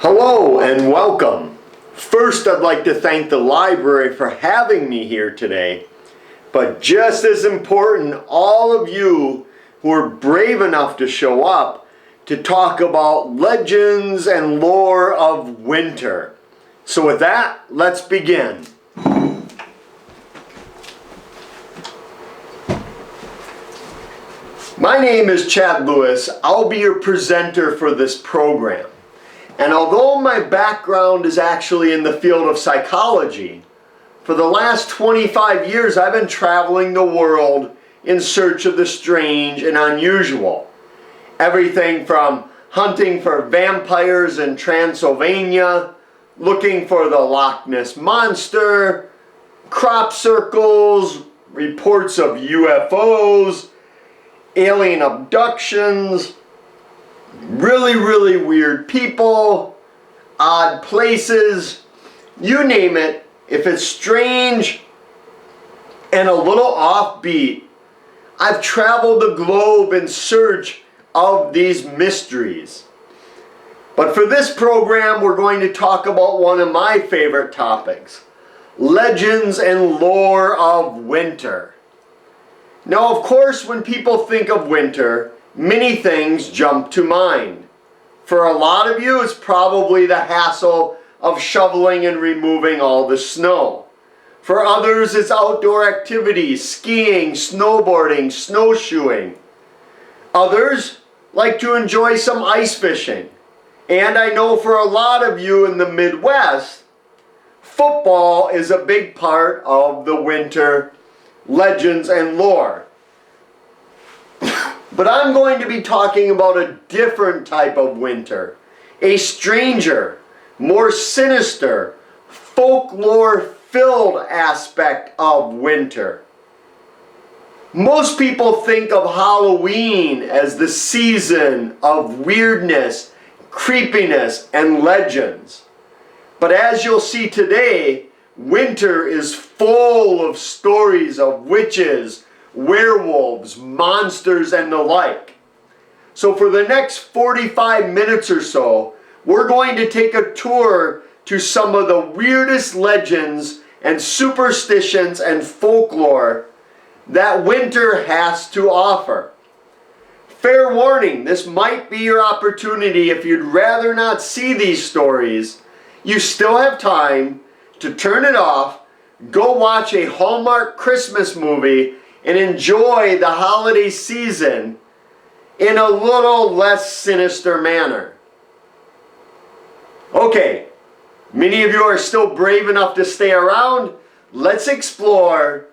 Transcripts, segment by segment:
Hello and welcome. First, I'd like to thank the library for having me here today. But just as important, all of you who are brave enough to show up to talk about legends and lore of winter. So with that, let's begin. My name is Chad Lewis. I'll be your presenter for this program. And although my background is actually in the field of psychology, for the last 25 years I've been traveling the world in search of the strange and unusual. Everything from hunting for vampires in Transylvania, looking for the Loch Ness Monster, crop circles, reports of UFOs, alien abductions, really weird people, odd places, you name it. If it's strange and a little offbeat, I've traveled the globe in search of these mysteries. But for this program, we're going to talk about one of my favorite topics, legends and lore of winter. Now, of course, when people think of winter, many things jump to mind. For a lot of you, it's probably the hassle of shoveling and removing all the snow. For others, it's outdoor activities, skiing, snowboarding, snowshoeing. Others like to enjoy some ice fishing. And I know for a lot of you in the Midwest, football is a big part of the winter legends and lore. But I'm going to be talking about a different type of winter, a stranger, more sinister, folklore-filled aspect of winter. Most people think of Halloween as the season of weirdness, creepiness, and legends. But as you'll see today, winter is full of stories of witches, werewolves, monsters, and the like. So for the next 45 minutes or so, we're going to take a tour to some of the weirdest legends and superstitions and folklore that winter has to offer. Fair warning, this might be your opportunity. If you'd rather not see these stories, you still have time to turn it off, go watch a Hallmark Christmas movie, and enjoy the holiday season in a little less sinister manner. Okay, many of you are still brave enough to stay around. Let's explore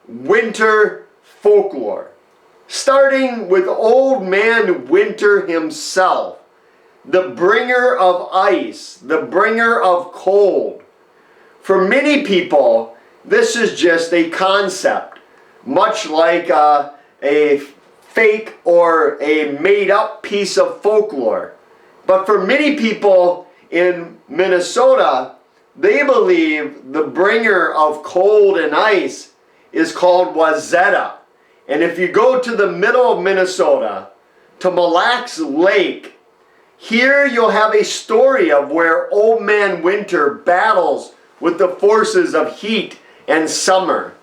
winter folklore. Starting with Old Man Winter himself, the bringer of ice, the bringer of cold. For many people, this is just a concept, much like a fake or a made-up piece of folklore. But for many people in Minnesota, they believe the bringer of cold and ice is called Wazetta. And if you go to the middle of Minnesota, to Mille Lacs Lake, here you'll have a story of where Old Man Winter battles with the forces of heat and summer.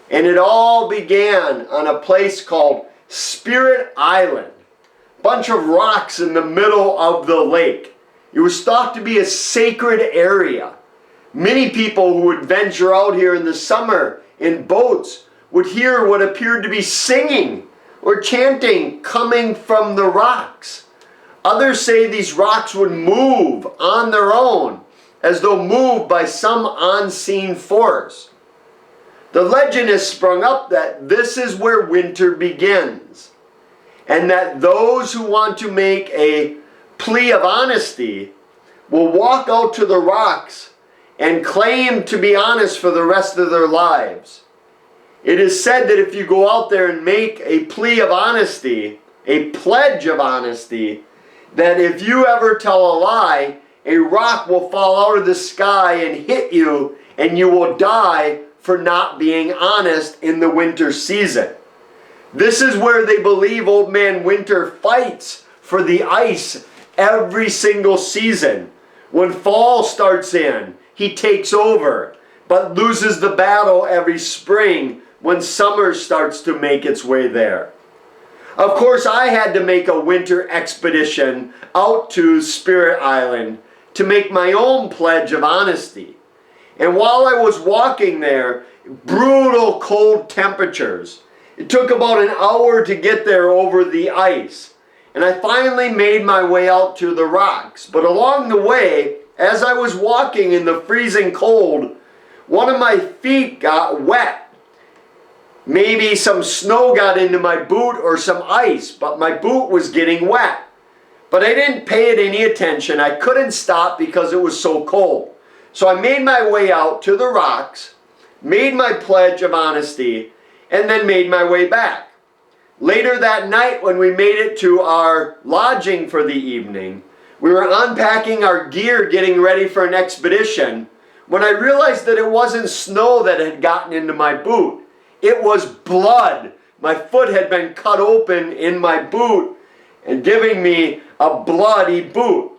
And it all began on a place called Spirit Island. Bunch of rocks in the middle of the lake. It was thought to be a sacred area. Many people who would venture out here in the summer in boats would hear what appeared to be singing or chanting coming from the rocks. Others say these rocks would move on their own, as though moved by some unseen force. The legend has sprung up that this is where winter begins, and that those who want to make a plea of honesty will walk out to the rocks and claim to be honest for the rest of their lives. It is said that if you go out there and make a plea of honesty, a pledge of honesty, that if you ever tell a lie, a rock will fall out of the sky and hit you, and you will die for not being honest in the winter season. This is where they believe Old Man Winter fights for the ice every single season, When fall starts in, he takes over, but loses the battle every spring when summer starts to make its way there. Of course, I had to make a winter expedition out to Spirit Island to make my own pledge of honesty. And while I was walking there, brutal cold temperatures. It took about an hour to get there over the ice. And I finally made my way out to the rocks. But along the way, as I was walking in the freezing cold, one of my feet got wet. Maybe some snow got into my boot or some ice, but my boot was getting wet. But I didn't pay it any attention. I couldn't stop because it was so cold. So I made my way out to the rocks, made my pledge of honesty, and then made my way back. Later that night, when we made it to our lodging for the evening, we were unpacking our gear, getting ready for an expedition, when I realized that it wasn't snow that had gotten into my boot. It was blood. My foot had been cut open in my boot and giving me a bloody boot.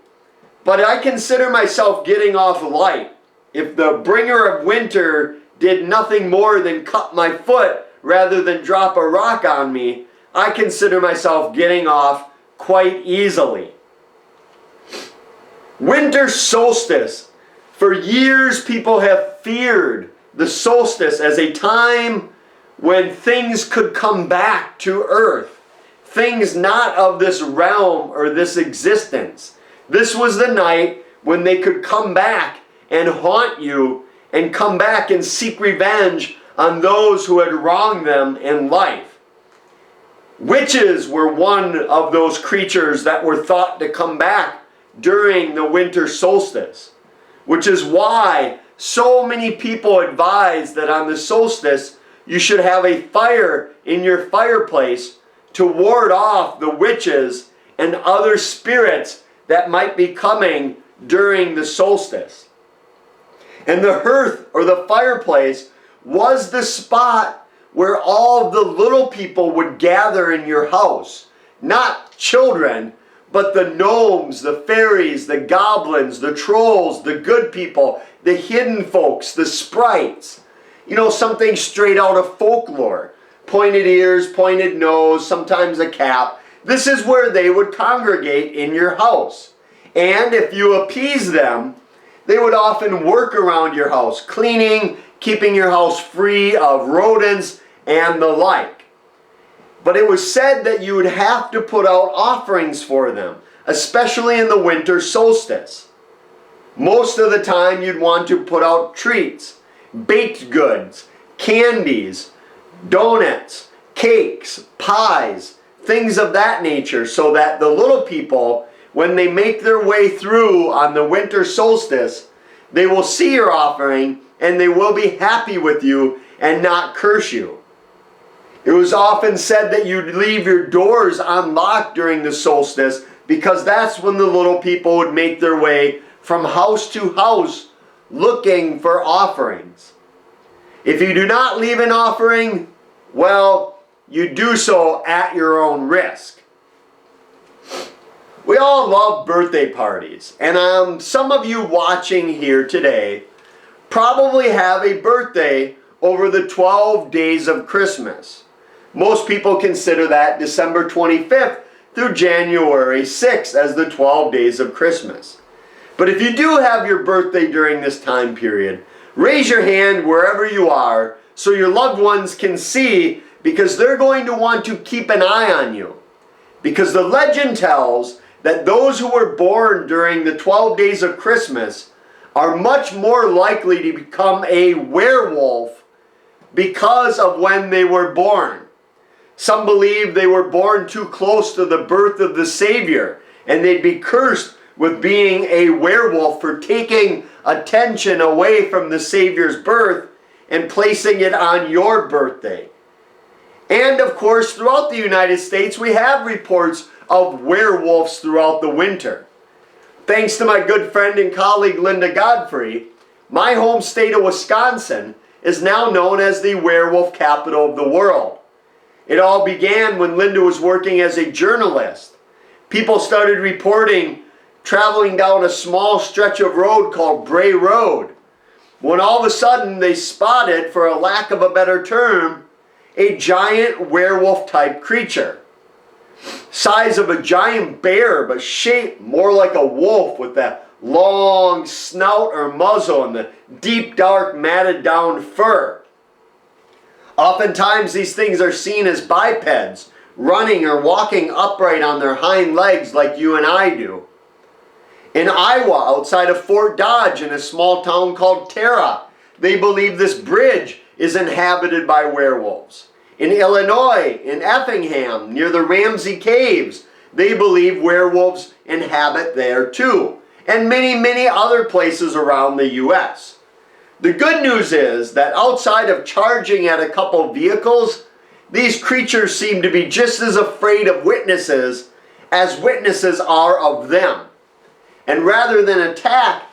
But I consider myself getting off light. If the bringer of winter did nothing more than cut my foot rather than drop a rock on me, I consider myself getting off quite easily. Winter solstice. For years, people have feared the solstice as a time when things could come back to earth. Things not of this realm or this existence. This was the night when they could come back and haunt you and come back and seek revenge on those who had wronged them in life. Witches were one of those creatures that were thought to come back during the winter solstice, which is why so many people advise that on the solstice you should have a fire in your fireplace to ward off the witches and other spirits that might be coming during the solstice. And the hearth or the fireplace was the spot where all the little people would gather in your house. Not children, but the gnomes, the fairies, the goblins, the trolls, the good people, the hidden folks, the sprites. You know, something straight out of folklore. Pointed ears, pointed nose, sometimes a cap. This is where they would congregate in your house. And if you appease them, they would often work around your house, cleaning, keeping your house free of rodents and the like. But it was said that you would have to put out offerings for them, especially in the winter solstice. Most of the time you'd want to put out treats, baked goods, candies, donuts, cakes, pies, things of that nature, so that the little people, when they make their way through on the winter solstice, they will see your offering and they will be happy with you and not curse you. It was often said that you'd leave your doors unlocked during the solstice because that's when the little people would make their way from house to house looking for offerings. If you do not leave an offering, well, you do so at your own risk. We all love birthday parties, and some of you watching here today probably have a birthday over the 12 days of Christmas. Most people consider that December 25th through January 6th as the 12 days of Christmas. But if you do have your birthday during this time period, raise your hand wherever you are so your loved ones can see, because they're going to want to keep an eye on you. Because the legend tells that those who were born during the 12 days of Christmas are much more likely to become a werewolf because of when they were born. Some believe they were born too close to the birth of the Savior, and they'd be cursed with being a werewolf for taking attention away from the Savior's birth and placing it on your birthday. And of course, throughout the United States, we have reports of werewolves throughout the winter. Thanks to my good friend and colleague Linda Godfrey, my home state of Wisconsin is now known as the werewolf capital of the world. It all began when Linda was working as a journalist. People started reporting traveling down a small stretch of road called Bray Road, when all of a sudden they spotted, for a lack of a better term, a giant werewolf-type creature. Size of a giant bear, but shaped more like a wolf with that long snout or muzzle and the deep, dark, matted down fur. Oftentimes these things are seen as bipeds, running or walking upright on their hind legs like you and I do. In Iowa, outside of Fort Dodge, in a small town called Terra, they believe this bridge is inhabited by werewolves. In Illinois, in Effingham, near the Ramsey Caves, they believe werewolves inhabit there too. And many, many other places around the U.S. The good news is that outside of charging at a couple vehicles, these creatures seem to be just as afraid of witnesses as witnesses are of them. And rather than attack,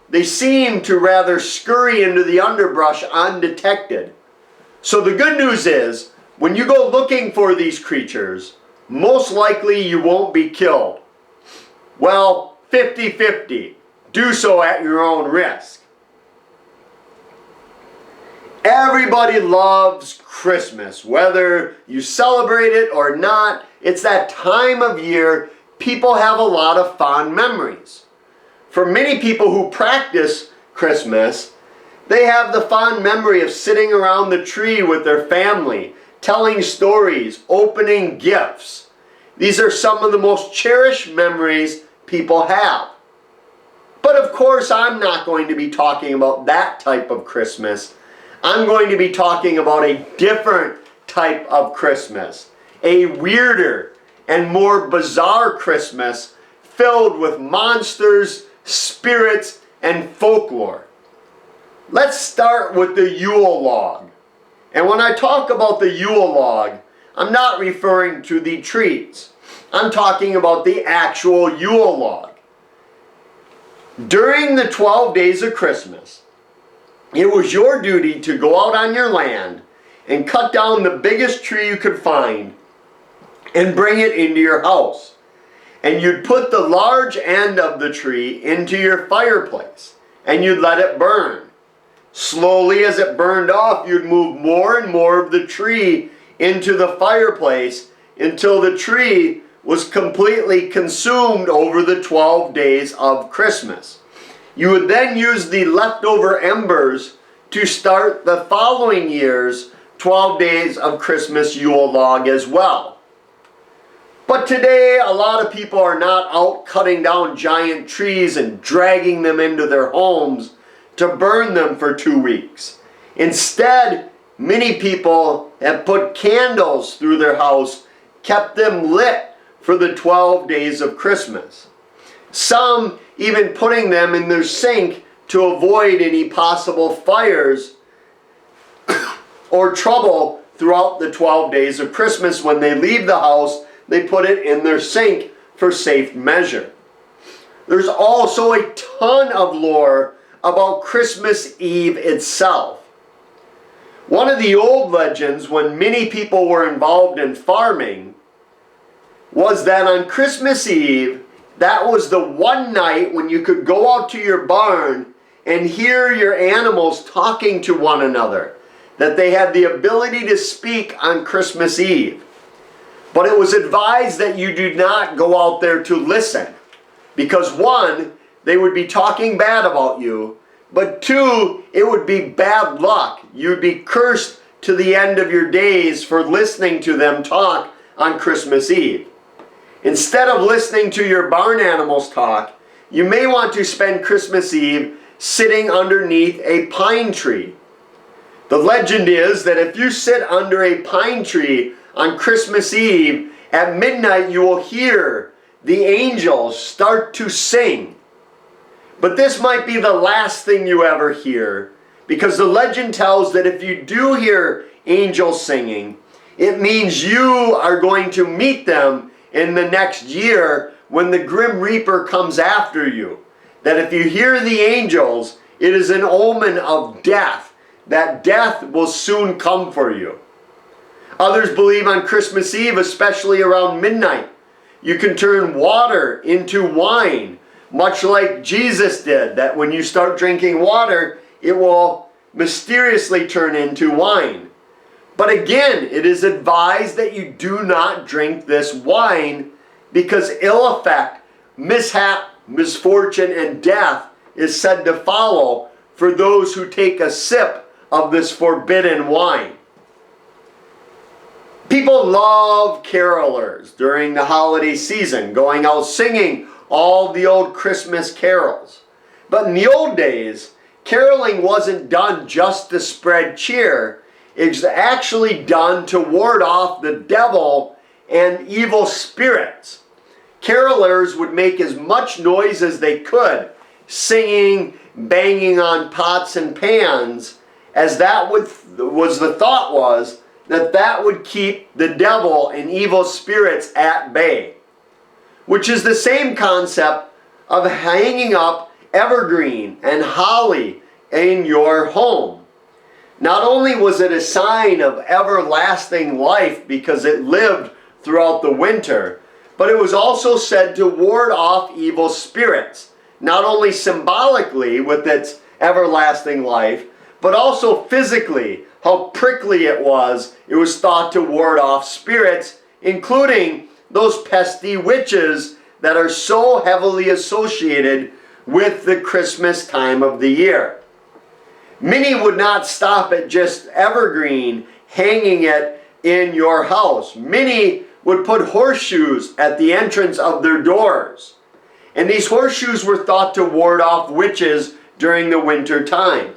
they seem to rather scurry into the underbrush undetected. So the good news is, when you go looking for these creatures, most likely you won't be killed. Well, 50-50. Do so at your own risk. Everybody loves Christmas. Whether you celebrate it or not, it's that time of year people have a lot of fond memories. For many people who practice Christmas, they have the fond memory of sitting around the tree with their family, telling stories, opening gifts. These are some of the most cherished memories people have. But of course, I'm not going to be talking about that type of Christmas. I'm going to be talking about a different type of Christmas. A weirder and more bizarre Christmas filled with monsters, spirits, and folklore. Let's start with the Yule log. And when I talk about the Yule log, I'm not referring to the trees. I'm talking about the actual Yule log. During the 12 days of Christmas, it was your duty to go out on your land and cut down the biggest tree you could find and bring it into your house. And you'd put the large end of the tree into your fireplace and you'd let it burn. Slowly, as it burned off, you'd move more and more of the tree into the fireplace until the tree was completely consumed over the 12 days of Christmas. You would then use the leftover embers to start the following year's 12 days of Christmas Yule log as well. But today, a lot of people are not out cutting down giant trees and dragging them into their homes to burn them for 2 weeks. Instead, many people have put candles through their house, kept them lit for the 12 days of Christmas. Some even putting them in their sink to avoid any possible fires or trouble throughout the 12 days of Christmas. When they leave the house, they put it in their sink for safe measure. There's also a ton of lore about Christmas Eve itself. One of the old legends, when many people were involved in farming, was that on Christmas Eve, that was the one night when you could go out to your barn and hear your animals talking to one another, that they had the ability to speak on Christmas Eve. But it was advised that you do not go out there to listen, because one, they would be talking bad about you, but two, it would be bad luck. You'd be cursed to the end of your days for listening to them talk on Christmas Eve. Instead of listening to your barn animals talk, you may want to spend Christmas Eve sitting underneath a pine tree. The legend is that if you sit under a pine tree on Christmas Eve, at midnight you will hear the angels start to sing. But this might be the last thing you ever hear, because the legend tells that if you do hear angels singing, it means you are going to meet them in the next year when the Grim Reaper comes after you. That if you hear the angels, it is an omen of death, that death will soon come for you. Others believe on Christmas Eve, especially around midnight, you can turn water into wine much like Jesus did, that when you start drinking water, it will mysteriously turn into wine. But again, it is advised that you do not drink this wine because ill effect, mishap, misfortune, and death is said to follow for those who take a sip of this forbidden wine. People love carolers during the holiday season, going out singing all the old Christmas carols. But in the old days, caroling wasn't done just to spread cheer. It's actually done to ward off the devil and evil spirits. Carolers would make as much noise as they could, singing, banging on pots and pans, as that was the thought was that would keep the devil and evil spirits at bay. Which is the same concept of hanging up evergreen and holly in your home. Not only was it a sign of everlasting life because it lived throughout the winter, but it was also said to ward off evil spirits, not only symbolically with its everlasting life, but also physically, how prickly it was. It was thought to ward off spirits, including those pesky witches that are so heavily associated with the Christmas time of the year. Many would not stop at just evergreen, hanging it in your house. Many would put horseshoes at the entrance of their doors. And these horseshoes were thought to ward off witches during the winter time.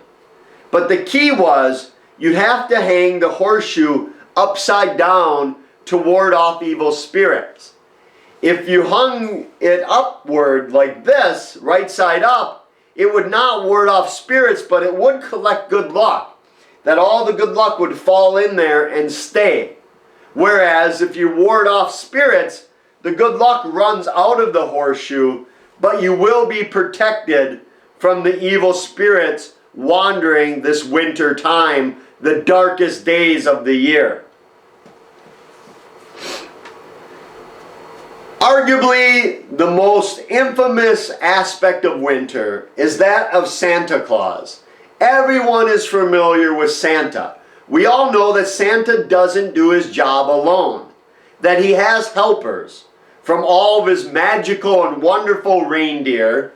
But the key was you'd have to hang the horseshoe upside down to ward off evil spirits. If you hung it upward like this, right side up, it would not ward off spirits, but it would collect good luck. That all the good luck would fall in there and stay. Whereas if you ward off spirits, the good luck runs out of the horseshoe, but you will be protected from the evil spirits wandering this winter time, the darkest days of the year. Arguably, the most infamous aspect of winter is that of Santa Claus. Everyone is familiar with Santa. We all know that Santa doesn't do his job alone, that he has helpers, from all of his magical and wonderful reindeer,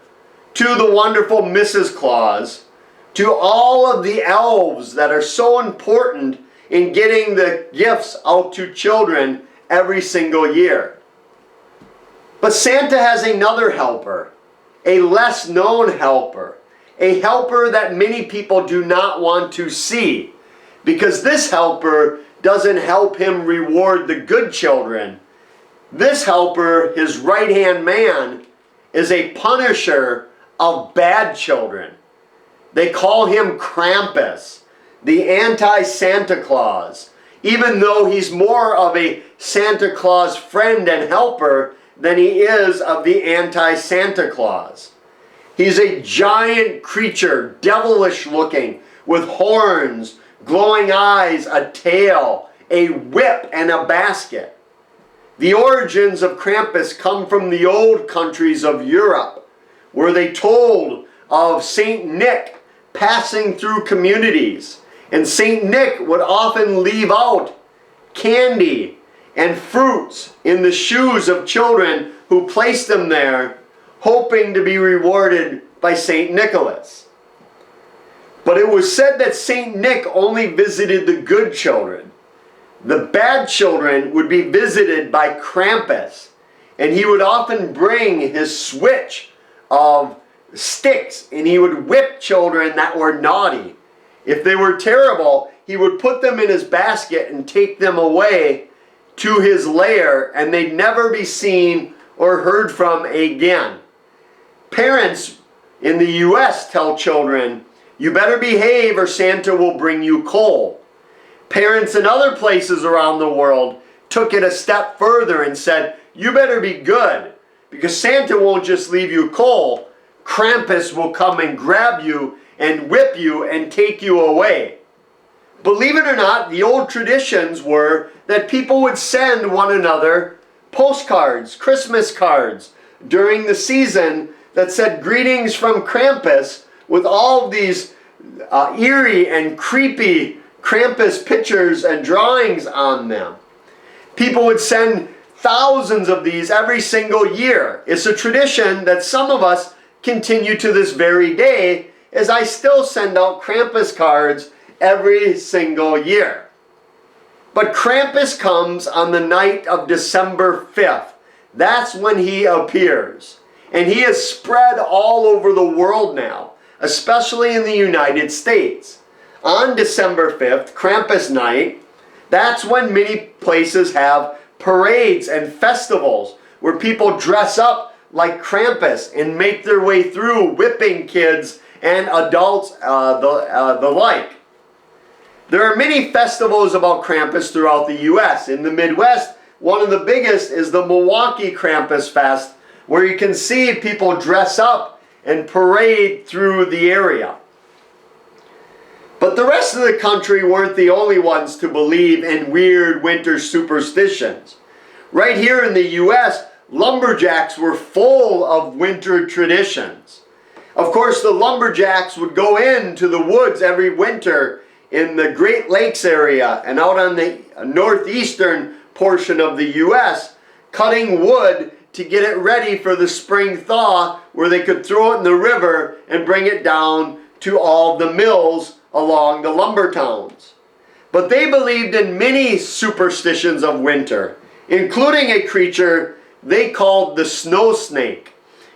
to the wonderful Mrs. Claus, to all of the elves that are so important in getting the gifts out to children every single year. But Santa has another helper, a less known helper, a helper that many people do not want to see, because this helper doesn't help him reward the good children. This helper, his right-hand man, is a punisher of bad children. They call him Krampus, the anti-Santa Claus, even though he's more of a Santa Claus friend and helper than he is of the anti-Santa Claus. He's a giant creature, devilish looking, with horns, glowing eyes, a tail, a whip, and a basket. The origins of Krampus come from the old countries of Europe, where they told of Saint Nick passing through communities. And Saint Nick would often leave out candy and fruits in the shoes of children who placed them there, hoping to be rewarded by Saint Nicholas. But it was said that Saint Nick only visited the good children. The bad children would be visited by Krampus, and he would often bring his switch of sticks, and he would whip children that were naughty. If they were terrible, he would put them in his basket and take them away to his lair, and they'd never be seen or heard from again. Parents in the U.S. tell children, "You better behave or Santa will bring you coal." Parents in other places around the world took it a step further and said, "You better be good, because Santa won't just leave you coal. Krampus will come and grab you and whip you and take you away." Believe it or not, the old traditions were that people would send one another postcards, Christmas cards, during the season that said "Greetings from Krampus" with all of these eerie and creepy Krampus pictures and drawings on them. People would send thousands of these every single year. It's a tradition that some of us continue to this very day, as I still send out Krampus cards every single year. But Krampus comes on the night of December 5th. That's when he appears. And he is spread all over the world now, especially in the United States. On December 5th, Krampus night, that's when many places have parades and festivals where people dress up like Krampus and make their way through, whipping kids and adults the like. There are many festivals about Krampus throughout the U.S. In the Midwest, one of the biggest is the Milwaukee Krampus Fest, where you can see people dress up and parade through the area. But the rest of the country weren't the only ones to believe in weird winter superstitions. Right here in the U.S., lumberjacks were full of winter traditions. Of course, the lumberjacks would go into the woods every winter in the Great Lakes area and out on the northeastern portion of the U.S., cutting wood to get it ready for the spring thaw, where they could throw it in the river and bring it down to all the mills along the lumber towns. But they believed in many superstitions of winter, including a creature they called the snow snake.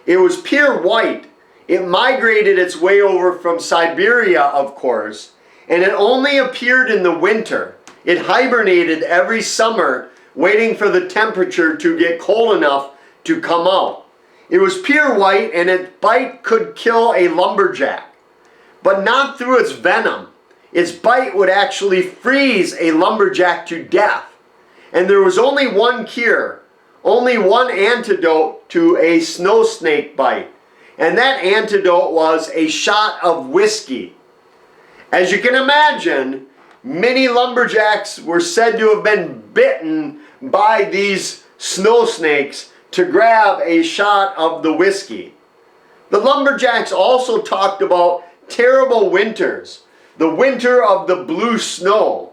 It was pure white. It migrated its way over from Siberia, of course, and it only appeared in the winter. It hibernated every summer, waiting for the temperature to get cold enough to come out. It was pure white, and its bite could kill a lumberjack, but not through its venom. Its bite would actually freeze a lumberjack to death. And there was only one cure, only one antidote to a snow snake bite. And that antidote was a shot of whiskey. As you can imagine, many lumberjacks were said to have been bitten by these snow snakes to grab a shot of the whiskey. The lumberjacks also talked about terrible winters, the winter of the blue snow.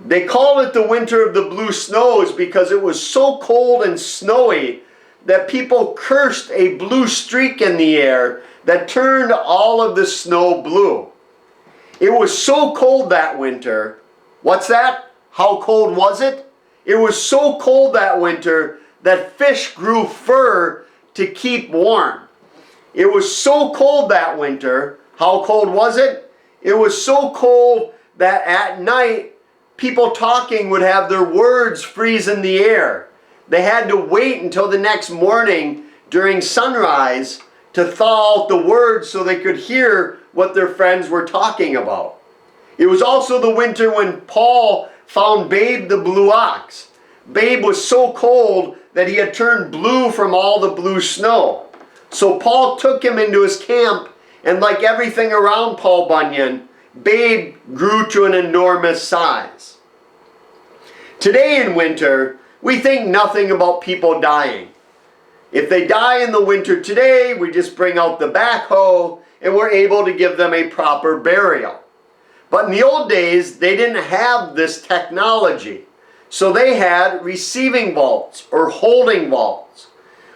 They called it the winter of the blue snows because it was so cold and snowy that people cursed a blue streak in the air that turned all of the snow blue. It was so cold that winter. What's that? How cold was it? It was so cold that winter that fish grew fur to keep warm. It was so cold that winter. How cold was it? It was so cold that at night people talking would have their words freeze in the air. They had to wait until the next morning during sunrise to thaw out the words so they could hear what their friends were talking about. It was also the winter when Paul found Babe the blue ox. Babe was so cold that he had turned blue from all the blue snow. So Paul took him into his camp, and like everything around Paul Bunyan, Babe grew to an enormous size. Today in winter, we think nothing about people dying. If they die in the winter today, we just bring out the backhoe and we're able to give them a proper burial. But in the old days, they didn't have this technology. So they had receiving vaults or holding vaults.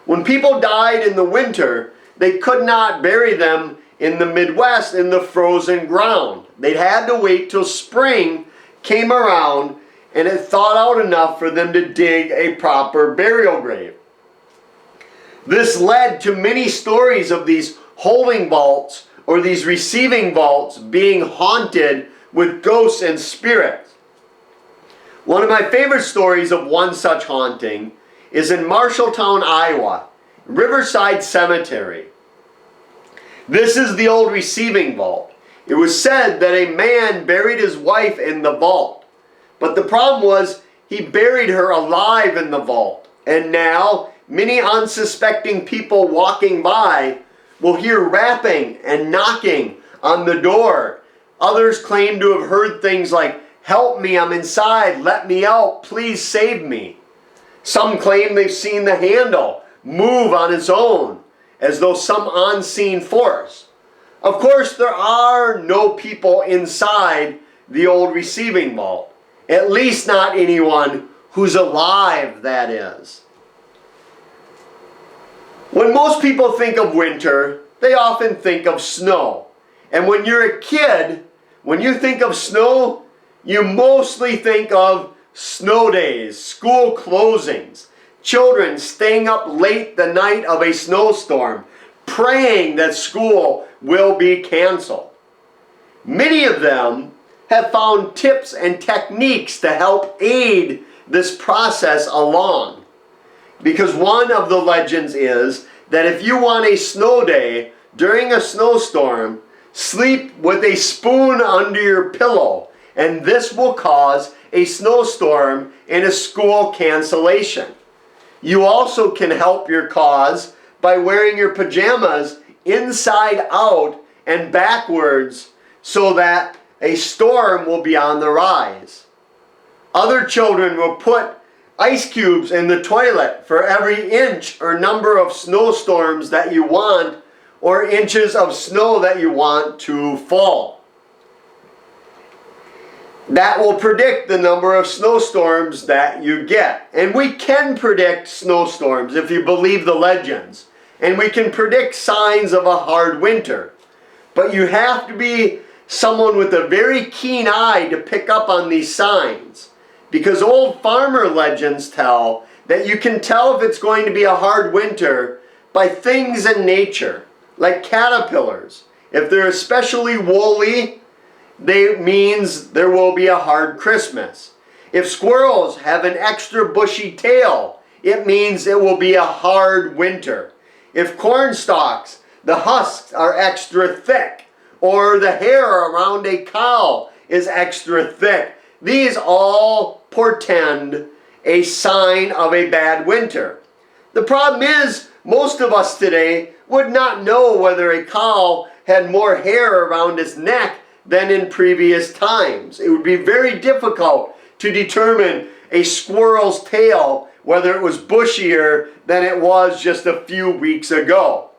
When people died in the winter, they could not bury them in the Midwest in the frozen ground. They'd had to wait till spring came around and it thawed out enough for them to dig a proper burial grave. This led to many stories of these holding vaults or these receiving vaults being haunted with ghosts and spirits. One of my favorite stories of one such haunting is in Marshalltown, Iowa, Riverside Cemetery. This is the old receiving vault. It was said that a man buried his wife in the vault. But the problem was he buried her alive in the vault. And now many unsuspecting people walking by will hear rapping and knocking on the door. Others claim to have heard things like, "Help me, I'm inside, let me out, please save me." Some claim they've seen the handle move on its own, as though some unseen force. Of course, there are no people inside the old receiving vault. At least not anyone who's alive, that is. When most people think of winter, they often think of snow. And when you're a kid, when you think of snow, you mostly think of snow days, school closings, children staying up late the night of a snowstorm, praying that school will be canceled. Many of them have found tips and techniques to help aid this process along. Because one of the legends is that if you want a snow day during a snowstorm, sleep with a spoon under your pillow, and this will cause a snowstorm and a school cancellation. You also can help your cause by wearing your pajamas inside out and backwards so that a storm will be on the rise. Other children will put ice cubes in the toilet for every inch or number of snowstorms that you want, or inches of snow that you want to fall. That will predict the number of snowstorms that you get. And we can predict snowstorms if you believe the legends. And we can predict signs of a hard winter. But you have to be someone with a very keen eye to pick up on these signs. Because old farmer legends tell that you can tell if it's going to be a hard winter by things in nature, like caterpillars. If they're especially woolly, that means there will be a hard Christmas. If squirrels have an extra bushy tail, it means it will be a hard winter. If corn stalks, the husks are extra thick, or the hair around a cow is extra thick, these all portend a sign of a bad winter. The problem is, most of us today would not know whether a cow had more hair around its neck than in previous times. It would be very difficult to determine a squirrel's tail, whether it was bushier than it was just a few weeks ago.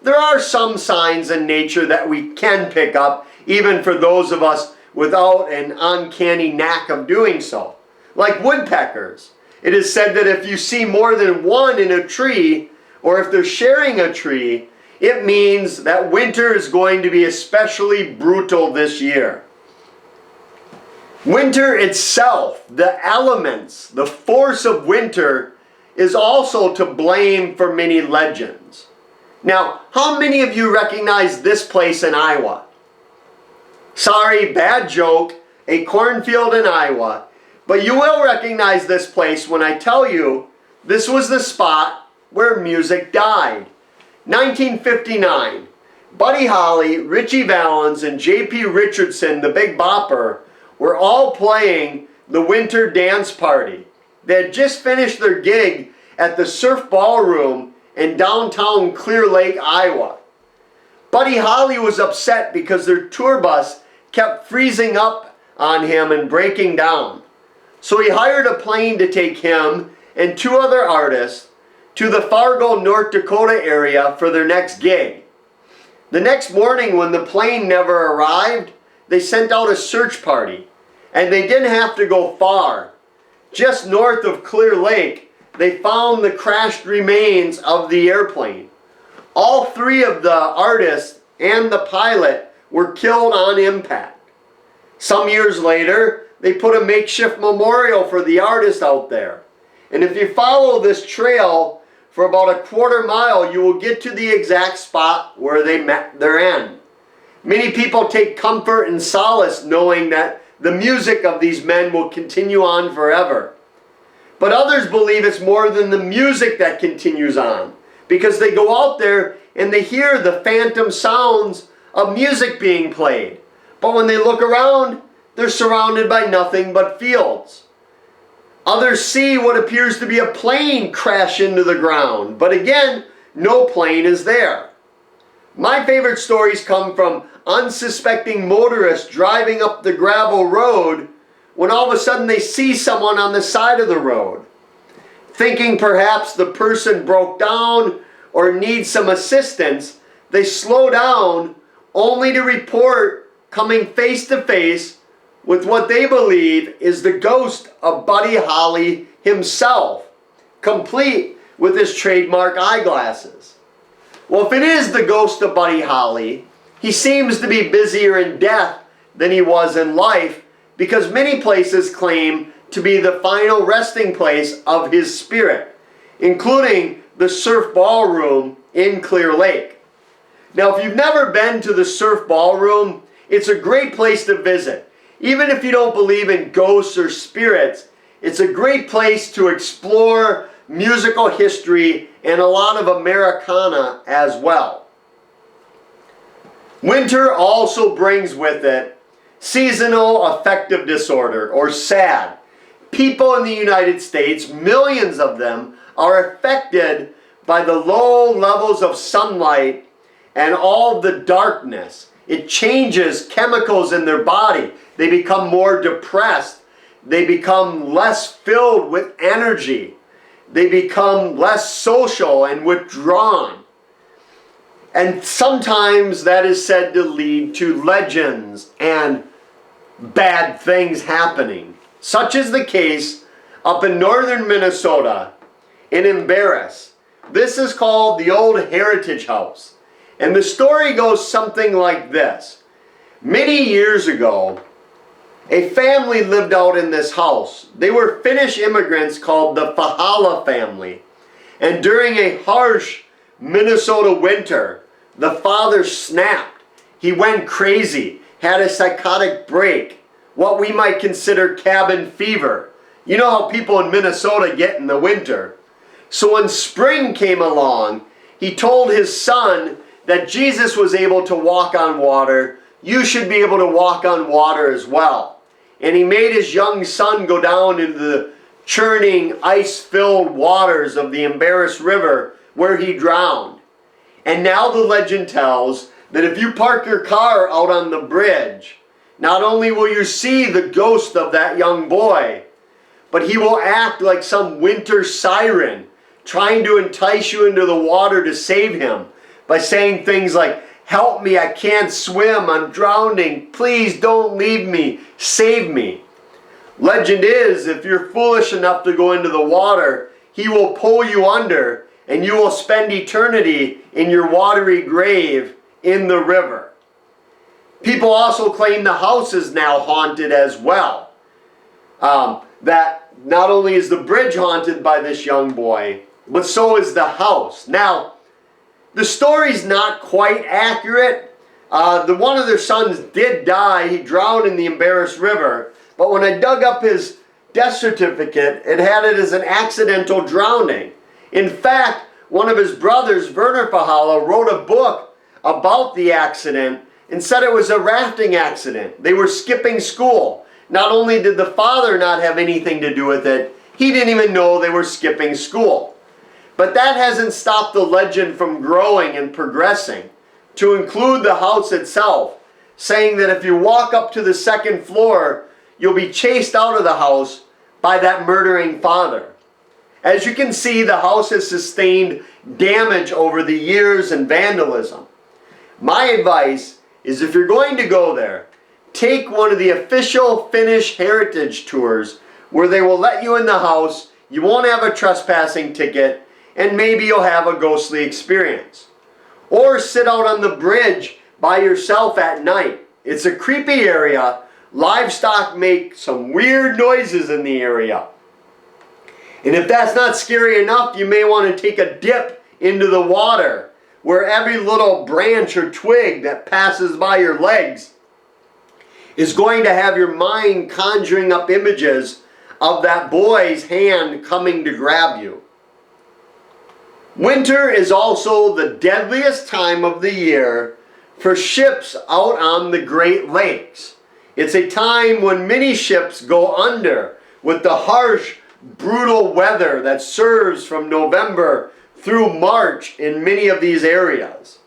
There are some signs in nature that we can pick up, even for those of us without an uncanny knack of doing so. Like woodpeckers. It is said that if you see more than one in a tree, or if they're sharing a tree, it means that winter is going to be especially brutal this year. Winter itself, the elements, the force of winter, is also to blame for many legends. Now, how many of you recognize this place in Iowa? Sorry, bad joke, a cornfield in Iowa. But you will recognize this place when I tell you this was the spot where music died. 1959, Buddy Holly, Ritchie Valens, and J.P. Richardson, the Big Bopper, were all playing the Winter Dance Party. They had just finished their gig at the Surf Ballroom in downtown Clear Lake, Iowa. Buddy Holly was upset because their tour bus kept freezing up on him and breaking down. So he hired a plane to take him and two other artists to the Fargo, North Dakota area for their next gig. The next morning, when the plane never arrived, they sent out a search party, and they didn't have to go far. Just north of Clear Lake, they found the crashed remains of the airplane. All three of the artists and the pilot were killed on impact. Some years later, they put a makeshift memorial for the artist out there. And if you follow this trail for about a quarter mile, you will get to the exact spot where they met their end. Many people take comfort and solace knowing that the music of these men will continue on forever. But others believe it's more than the music that continues on, because they go out there and they hear the phantom sounds of music being played. But when they look around, they're surrounded by nothing but fields. Others see what appears to be a plane crash into the ground, but again, no plane is there. My favorite stories come from unsuspecting motorists driving up the gravel road when all of a sudden they see someone on the side of the road. Thinking perhaps the person broke down or need some assistance, they slow down only to report coming face to face with what they believe is the ghost of Buddy Holly himself, complete with his trademark eyeglasses. Well, if it is the ghost of Buddy Holly, he seems to be busier in death than he was in life, because many places claim to be the final resting place of his spirit, including the Surf Ballroom in Clear Lake. Now, if you've never been to the Surf Ballroom, it's a great place to visit. Even if you don't believe in ghosts or spirits, it's a great place to explore musical history and a lot of Americana as well. Winter also brings with it seasonal affective disorder, or SAD. People in the United States, millions of them, are affected by the low levels of sunlight and all the darkness. It changes chemicals in their body. They become more depressed. They become less filled with energy. They become less social and withdrawn. And sometimes that is said to lead to legends and bad things happening. Such is the case up in northern Minnesota in Embarrass. This is called the Old Heritage House. And the story goes something like this. Many years ago, a family lived out in this house. They were Finnish immigrants called the Fahala family. And during a harsh Minnesota winter, the father snapped. He went crazy, had a psychotic break, what we might consider cabin fever. You know how people in Minnesota get in the winter. So when spring came along, he told his son that Jesus was able to walk on water. You should be able to walk on water as well. And he made his young son go down into the churning, ice-filled waters of the Embarrass River, where he drowned. And now the legend tells that if you park your car out on the bridge, not only will you see the ghost of that young boy, but he will act like some winter siren, trying to entice you into the water to save him by saying things like, "Help me, I can't swim, I'm drowning, please don't leave me, save me." Legend is, if you're foolish enough to go into the water, he will pull you under and you will spend eternity in your watery grave in the river. People also claim the house is now haunted as well. That not only is the bridge haunted by this young boy, but so is the house. Now, the story's not quite accurate. One of their sons did die. He drowned in the Embarrass River. But when I dug up his death certificate, it had it as an accidental drowning. In fact, one of his brothers, Werner Fahala, wrote a book about the accident and said it was a rafting accident. They were skipping school. Not only did the father not have anything to do with it, he didn't even know they were skipping school. But that hasn't stopped the legend from growing and progressing, to include the house itself, saying that if you walk up to the second floor, you'll be chased out of the house by that murdering father. As you can see, the house has sustained damage over the years and vandalism. My advice is, if you're going to go there, take one of the official Finnish heritage tours where they will let you in the house, you won't have a trespassing ticket, and maybe you'll have a ghostly experience. Or sit out on the bridge by yourself at night. It's a creepy area. Livestock make some weird noises in the area. And if that's not scary enough, you may want to take a dip into the water, where every little branch or twig that passes by your legs is going to have your mind conjuring up images of that boy's hand coming to grab you. Winter is also the deadliest time of the year for ships out on the Great Lakes. It's a time when many ships go under with the harsh, brutal weather that serves from November through March in many of these areas.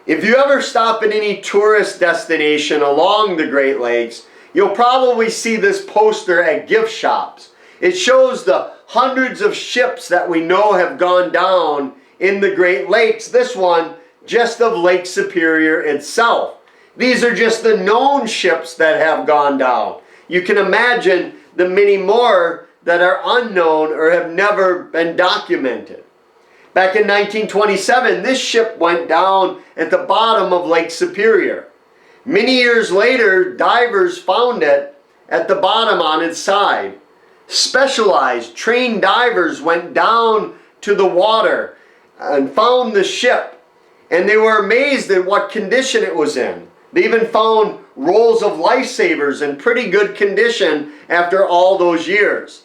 If you ever stop at any tourist destination along the Great Lakes, you'll probably see this poster at gift shops. It shows the hundreds of ships that we know have gone down in the Great Lakes, this one just of Lake Superior itself. These are just the known ships that have gone down. You can imagine the many more that are unknown or have never been documented. Back in 1927, this ship went down at the bottom of Lake Superior. Many years later, divers found it at the bottom on its side. Specialized, trained divers went down to the water and found the ship, and they were amazed at what condition it was in. They even found rolls of lifesavers in pretty good condition after all those years.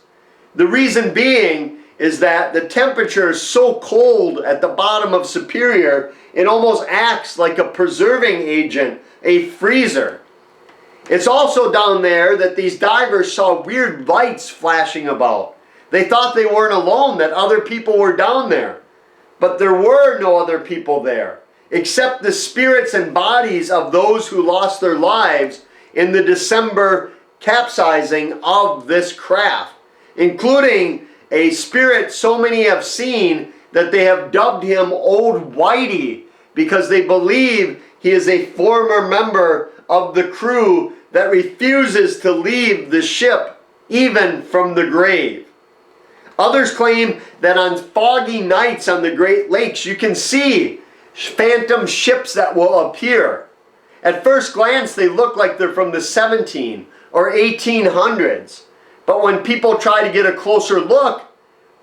The reason being is that the temperature is so cold at the bottom of Superior, it almost acts like a preserving agent, a freezer. It's also down there that these divers saw weird lights flashing about. They thought they weren't alone, that other people were down there. But there were no other people there, except the spirits and bodies of those who lost their lives in the December capsizing of this craft, including a spirit so many have seen that they have dubbed him Old Whitey, because they believe he is a former member of the crew that refuses to leave the ship, even from the grave. Others claim that on foggy nights on the Great Lakes, you can see phantom ships that will appear. At first glance, they look like they're from the 17 or 1800s. But when people try to get a closer look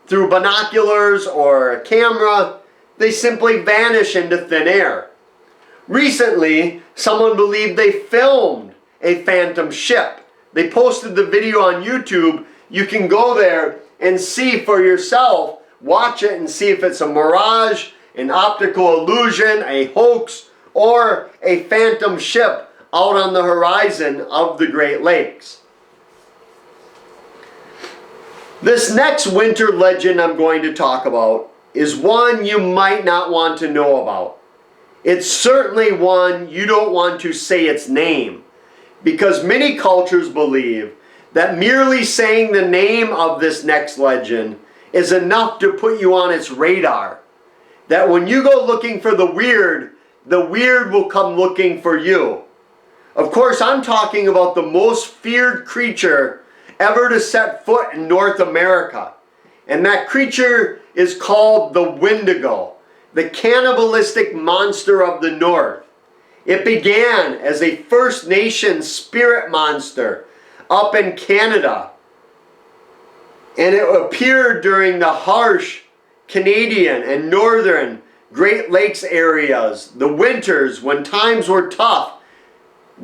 through binoculars or a camera, they simply vanish into thin air. Recently, someone believed they filmed a phantom ship. They posted the video on YouTube. You can go there and see for yourself, watch it and see if it's a mirage, an optical illusion, a hoax, or a phantom ship out on the horizon of the Great Lakes. This next winter legend I'm going to talk about is one you might not want to know about. It's certainly one you don't want to say its name, because many cultures believe that merely saying the name of this next legend is enough to put you on its radar. That when you go looking for the weird will come looking for you. Of course, I'm talking about the most feared creature ever to set foot in North America. And that creature is called the Wendigo, the cannibalistic monster of the North. It began as a First Nations spirit monster up in Canada. And it appeared during the harsh Canadian and Northern Great Lakes areas, the winters when times were tough.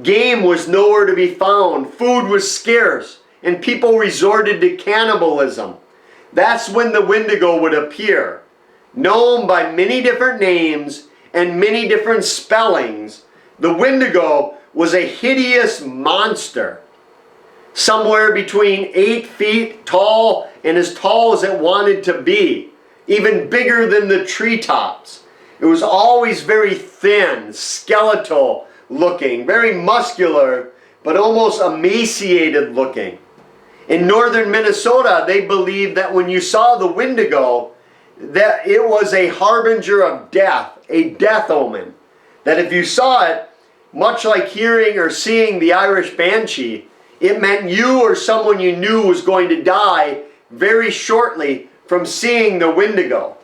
Game was nowhere to be found, food was scarce, and people resorted to cannibalism. That's when the Wendigo would appear. Known by many different names and many different spellings, the Wendigo was a hideous monster. Somewhere between 8 feet tall and as tall as it wanted to be. Even bigger than the treetops. It was always very thin, skeletal looking, very muscular, but almost emaciated looking. In northern Minnesota, they believed that when you saw the Wendigo, that it was a harbinger of death, a death omen. That if you saw it, much like hearing or seeing the Irish Banshee, it meant you or someone you knew was going to die very shortly from seeing the Wendigo.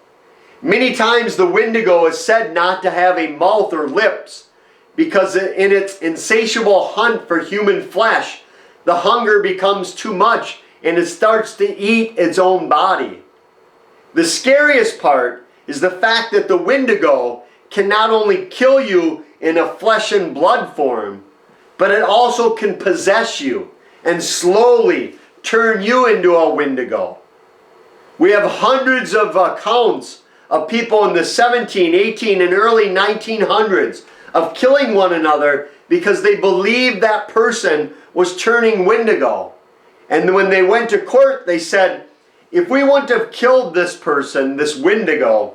Many times the Wendigo is said not to have a mouth or lips, because in its insatiable hunt for human flesh, the hunger becomes too much and it starts to eat its own body. The scariest part is the fact that the Wendigo can not only kill you in a flesh and blood form, but it also can possess you and slowly turn you into a Wendigo. We have hundreds of accounts of people in the 17, 18, and early 1900s of killing one another because they believed that person was turning Wendigo. And when they went to court, they said, if we wouldn't have killed this person, this Wendigo,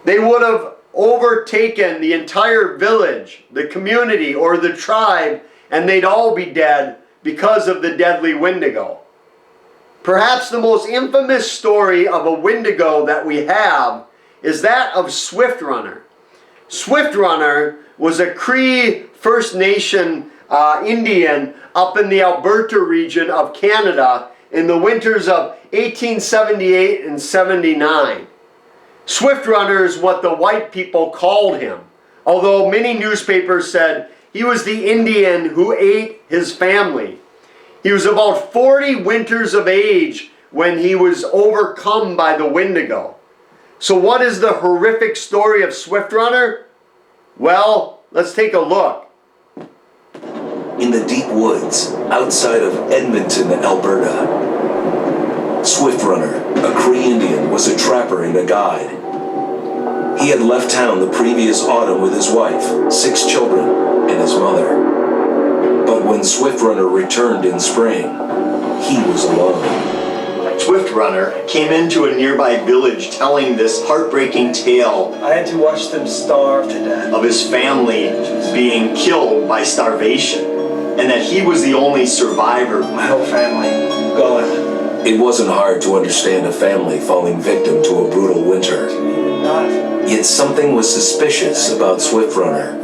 they would have overtaken the entire village, the community, or the tribe, and they'd all be dead because of the deadly Wendigo. Perhaps the most infamous story of a Wendigo that we have is that of Swift Runner. Swift Runner was a Cree First Nation Indian up in the Alberta region of Canada in the winters of 1878 and 79. Swift Runner is what the white people called him, although many newspapers said he was the Indian who ate his family. He was about 40 winters of age when he was overcome by the Wendigo. So what is the horrific story of Swift Runner? Well, let's take a look. In the deep woods outside of Edmonton, Alberta, Swift Runner, a Cree Indian, was a trapper and a guide. He had left town the previous autumn with his wife, 6 children, and his mother. But when Swift Runner returned in spring, he was alone. Swift Runner came into a nearby village telling this heartbreaking tale. I had to watch them starve to death. Of his family being killed by starvation, and that he was the only survivor. My whole family gone. It wasn't hard to understand a family falling victim to a brutal winter. Yet something was suspicious about Swift Runner.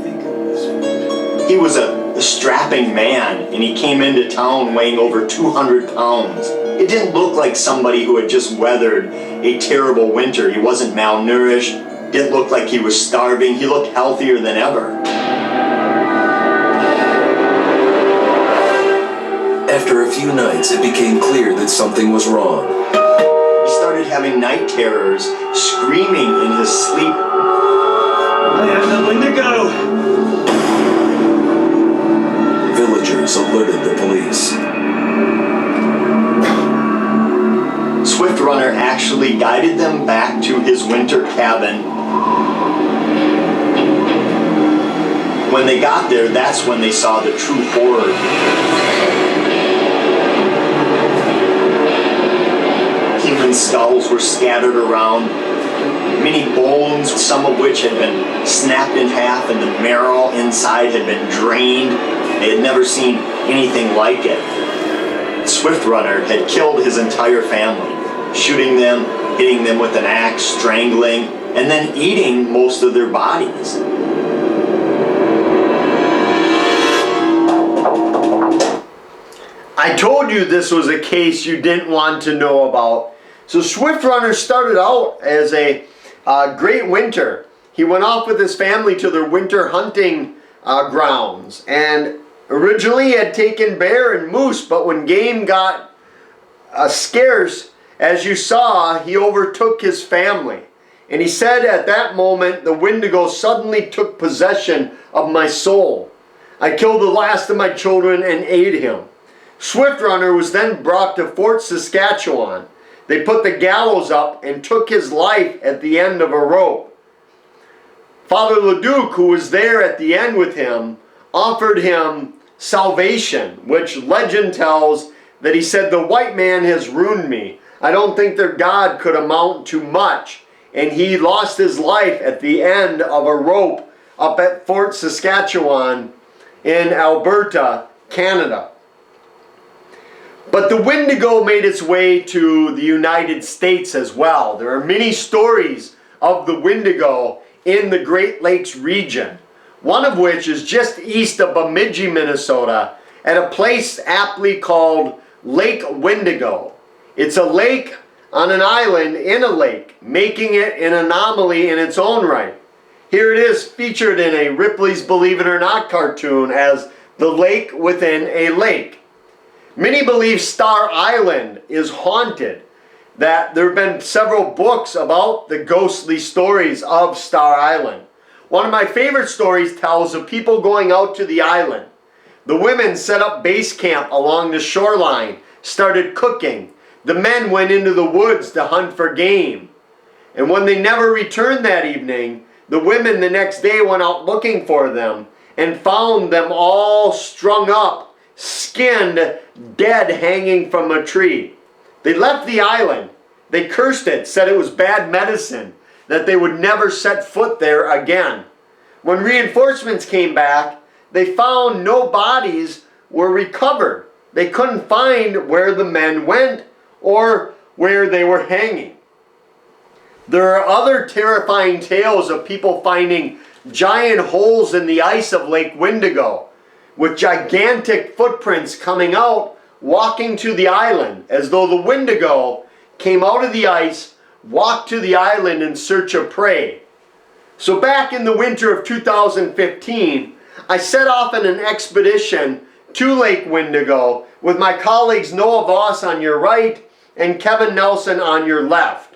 He was a strapping man, and he came into town weighing over 200 pounds. It didn't look like somebody who had just weathered a terrible winter. He wasn't malnourished, didn't look like he was starving. He looked healthier than ever. After a few nights, it became clear that something was wrong. He started having night terrors, screaming in his sleep. I have nowhere to go. Villagers alerted the police. Swift Runner actually guided them back to his winter cabin. When they got there, that's when they saw the true horror. Human skulls were scattered around, many bones, some of which had been snapped in half and the marrow inside had been drained. They had never seen anything like it. Swift Runner had killed his entire family, shooting them, hitting them with an axe, strangling, and then eating most of their bodies. I told you this was a case you didn't want to know about. So Swift Runner started out as a great winter. He went off with his family to their winter hunting grounds, and originally he had taken bear and moose, but when game got scarce, as you saw, he overtook his family. And he said at that moment, the Wendigo suddenly took possession of my soul. I killed the last of my children and ate him. Swift Runner was then brought to Fort Saskatchewan. They put the gallows up and took his life at the end of a rope. Father Leduc, who was there at the end with him, offered him salvation, which legend tells that he said, "The white man has ruined me. I don't think their God could amount to much." And he lost his life at the end of a rope up at Fort Saskatchewan in Alberta, Canada. But the Wendigo made its way to the United States as well. There are many stories of the Wendigo in the Great Lakes region, one of which is just east of Bemidji, Minnesota, at a place aptly called Lake Wendigo. It's a lake on an island in a lake, making it an anomaly in its own right. Here it is featured in a Ripley's Believe It or Not cartoon as the lake within a lake. Many believe Star Island is haunted, that there have been several books about the ghostly stories of Star Island. One of my favorite stories tells of people going out to the island. The women set up base camp along the shoreline, started cooking. The men went into the woods to hunt for game. And when they never returned that evening, the women the next day went out looking for them and found them all strung up, skinned, dead, hanging from a tree. They left the island. They cursed it, said it was bad medicine, that they would never set foot there again. When reinforcements came back, they found no bodies were recovered. They couldn't find where the men went or where they were hanging. There are other terrifying tales of people finding giant holes in the ice of Lake Wendigo, with gigantic footprints coming out, walking to the island, as though the Wendigo came out of the ice, walked to the island in search of prey. So back in the winter of 2015, I set off on an expedition to Lake Wendigo with my colleagues Noah Voss on your right and Kevin Nelson on your left.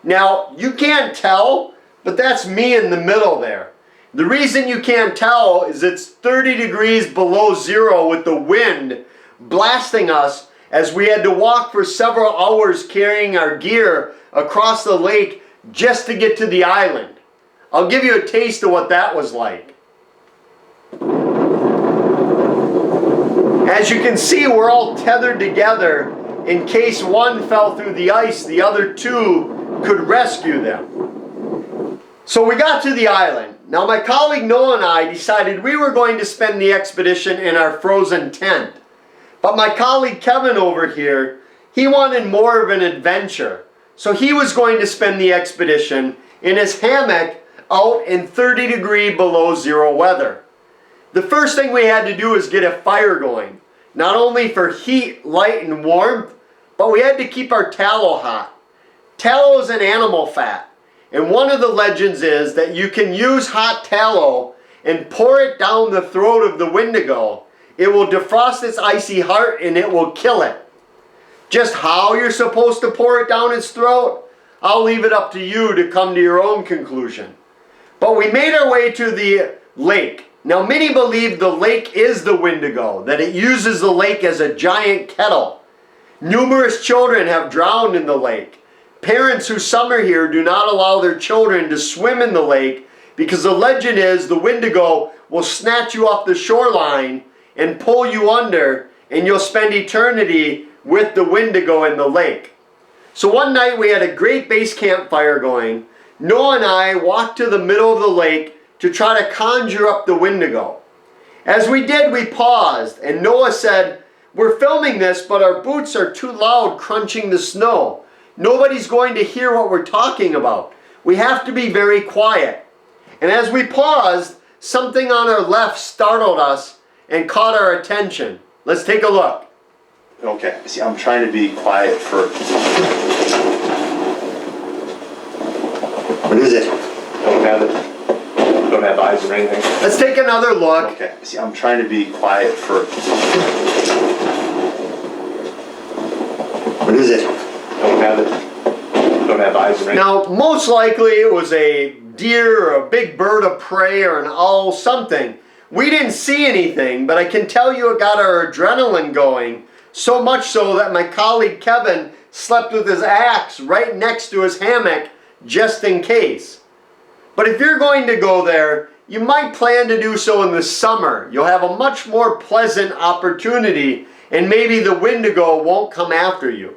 Now, you can't tell, but that's me in the middle there. The reason you can't tell is it's 30 degrees below zero with the wind blasting us as we had to walk for several hours carrying our gear across the lake just to get to the island. I'll give you a taste of what that was like. As you can see, we're all tethered together. In case one fell through the ice, the other two could rescue them. So we got to the island. Now my colleague Noah and I decided we were going to spend the expedition in our frozen tent. But my colleague Kevin over here, he wanted more of an adventure. So he was going to spend the expedition in his hammock out in 30 degree below zero weather. The first thing we had to do was get a fire going. Not only for heat, light, and warmth, but we had to keep our tallow hot. Tallow is an animal fat. And one of the legends is that you can use hot tallow and pour it down the throat of the Wendigo. It will defrost its icy heart and it will kill it. Just how you're supposed to pour it down its throat, I'll leave it up to you to come to your own conclusion. But we made our way to the lake. Now many believe the lake is the Wendigo, that it uses the lake as a giant kettle. Numerous children have drowned in the lake. Parents who summer here do not allow their children to swim in the lake because the legend is the Wendigo will snatch you off the shoreline and pull you under, and you'll spend eternity with the Wendigo in the lake. So one night we had a great base campfire going. Noah and I walked to the middle of the lake to try to conjure up the Wendigo. As we did, we paused, and Noah said, "We're filming this, but our boots are too loud crunching the snow. Nobody's going to hear what we're talking about. We have to be very quiet." And as we paused, something on our left startled us and caught our attention. Let's take a look. Okay, see, I'm trying to be quiet for... What is it? Don't have eyes or anything. Let's take another look. Okay, see, I'm trying to be quiet for... What is it? Don't have eyes or anything. Now, most likely it was a deer or a big bird of prey or an owl, something. We didn't see anything, but I can tell you it got our adrenaline going, so much so that my colleague Kevin slept with his axe right next to his hammock just in case. But if you're going to go there, you might plan to do so in the summer. You'll have a much more pleasant opportunity, and maybe the Wendigo won't come after you.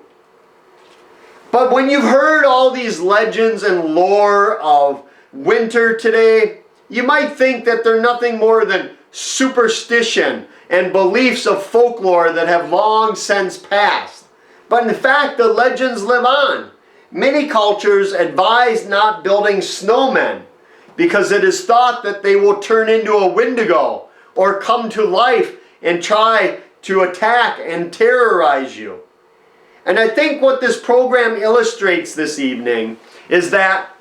But when you've heard all these legends and lore of winter today, you might think that they're nothing more than superstition and beliefs of folklore that have long since passed. But in fact, the legends live on. Many cultures advise not building snowmen because it is thought that they will turn into a Wendigo or come to life and try to attack and terrorize you. And I think what this program illustrates this evening is that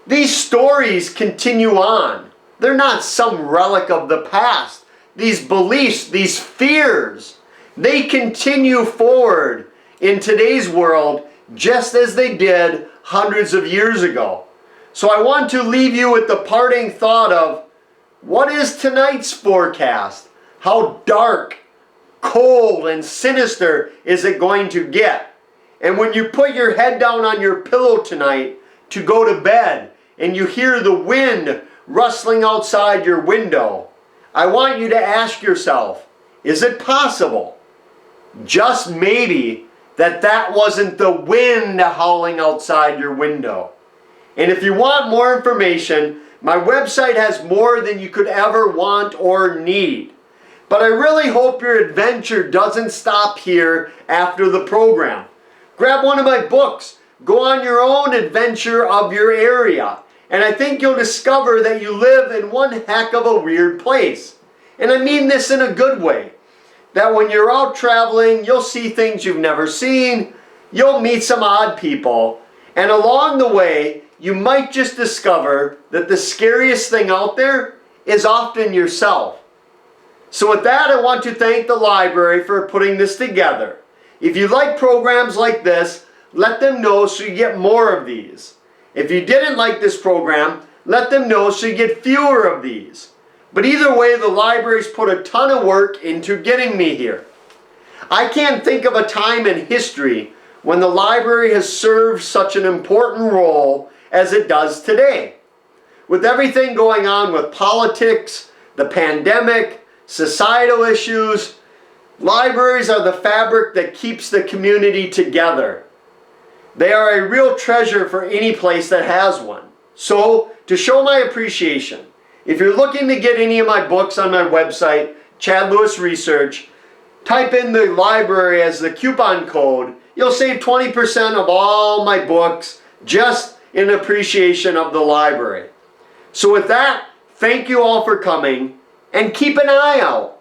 these stories continue on. They're not some relic of the past. These beliefs, these fears, they continue forward in today's world just as they did hundreds of years ago. So I want to leave you with the parting thought of, what is tonight's forecast? How dark, cold, and sinister is it going to get? And when you put your head down on your pillow tonight to go to bed and you hear the wind rustling outside your window, I want you to ask yourself, is it possible, just maybe, that wasn't the wind howling outside your window? And if you want more information, my website has more than you could ever want or need. But I really hope your adventure doesn't stop here after the program. Grab one of my books, go on your own adventure of your area. And I think you'll discover that you live in one heck of a weird place. And I mean this in a good way. That when you're out traveling, you'll see things you've never seen. You'll meet some odd people. And along the way, you might just discover that the scariest thing out there is often yourself. So with that, I want to thank the library for putting this together. If you like programs like this, let them know so you get more of these. If you didn't like this program, let them know so you get fewer of these. But either way, the library's put a ton of work into getting me here. I can't think of a time in history when the library has served such an important role as it does today. With everything going on with politics, the pandemic, societal issues, libraries are the fabric that keeps the community together. They are a real treasure for any place that has one. So, to show my appreciation, if you're looking to get any of my books on my website, Chad Lewis Research, type in the library as the coupon code. You'll save 20% of all my books just in appreciation of the library. So with that, thank you all for coming and keep an eye out.